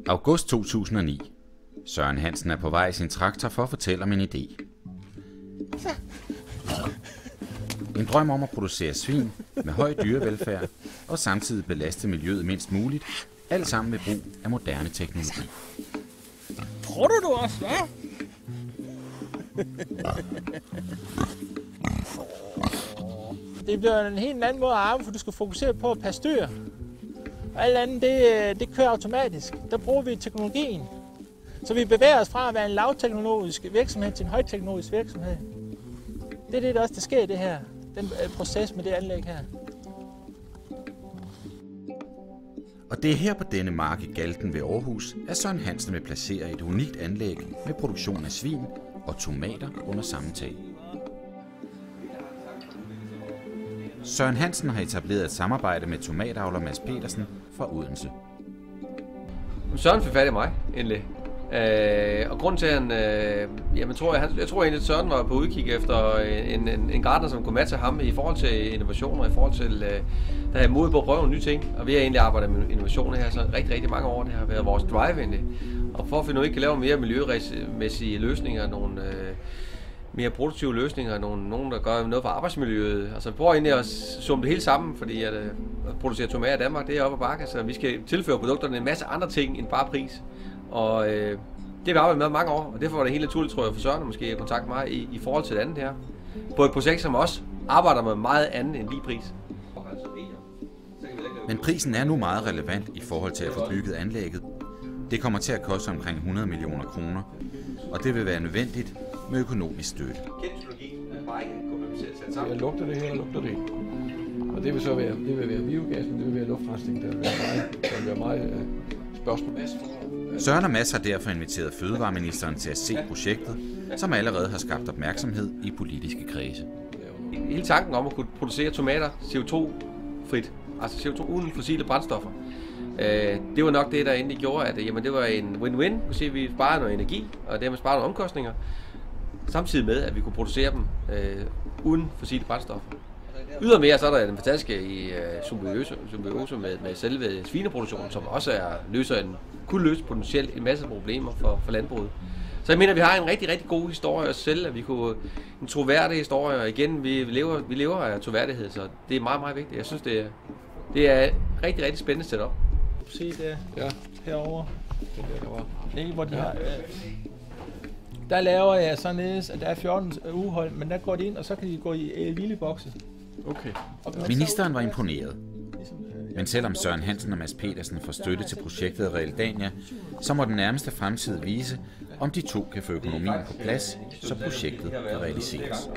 August 2009. Søren Hansen er på vej i sin traktor for at fortælle om en idé. En drøm om at producere svin med høj dyrevelfærd og samtidig belaste miljøet mindst muligt, alt sammen ved brug af moderne teknologi. Tror du også, hva'? Det bliver en helt anden måde at arbejde, for du skal fokusere på at passe dyr. Og alt andet, det kører automatisk. Der bruger vi teknologien. Så vi bevæger os fra at være en lavteknologisk virksomhed til en højteknologisk virksomhed. Det er det, der også sker i det her. Den proces med det anlæg her. Og det er her på denne mark i Galten ved Aarhus, at Søren Hansen vil placere et unikt anlæg med produktion af svin og tomater under samme tag. Søren Hansen har etableret et samarbejde med tomatavler Mads Petersen fra Odense. Søren fik fat i mig, endelig. Og grunden til, at han... jeg tror egentlig, at Søren var på udkig efter en gartner, som kunne matche ham i forhold til innovationer, i forhold til... der er mod på at prøve nogle nye ting. Og vi har egentlig arbejdet med innovationer her så rigtig, rigtig mange år. Det har været vores drive egentlig. Og for at finde ud af, at vi kan lave mere miljømæssige løsninger, nogle mere produktive løsninger, nogen der gør noget for arbejdsmiljøet. Altså vi prøver egentlig at summe det hele sammen, fordi at producere tomater i Danmark, det er op ad bakke. Så vi skal tilføre produkterne en masse andre ting end bare pris. Og det har vi arbejdet med mange år, og derfor var det helt naturligt, tror jeg, for Søren måske at kontakte mig i forhold til det andet her. På et projekt, som også arbejder med meget andet end lige pris. Men prisen er nu meget relevant i forhold til at få bygget anlægget. Det kommer til at koste omkring 100 millioner kroner, og det vil være nødvendigt med økonomisk støtte. Jeg lugter det her, lugter det. Og det vil så være, biogassen, det vil være luftrensning, der vil være meget spørgsmål. Søren og Mads har derfor inviteret fødevareministeren til at se projektet, som allerede har skabt opmærksomhed i politiske kredse. Hele tanken om at kunne producere tomater CO2-frit, altså CO2 uden fossile brændstoffer, det var nok det, der endelig gjorde, at det var en win-win. Vi sparer noget energi, og dermed sparer nogle omkostninger, samtidig med, at vi kunne producere dem uden fossile brændstoffer. Ydermere så er der den fantastiske symbiose med selve svineproduktionen, som også kunne løse potentielt en masse problemer for landbruget. Så jeg mener, at vi har en rigtig, rigtig god historie at sælge, at vi kunne en troværdig historie, og igen, vi lever af troværdighed, så det er meget, meget vigtigt. Jeg synes, det er rigtig, rigtig spændende setup. Se det herovre. Det hvor de har... Der laver jeg således, at der er 14 uhold, men der går de ind, og så kan de gå i lille bokse. Okay. Ministeren var imponeret. Men selvom Søren Hansen og Mads Petersen får støtte til projektet af Realdania, så må den nærmeste fremtid vise, om de to kan få økonomien på plads, så projektet kan realiseres.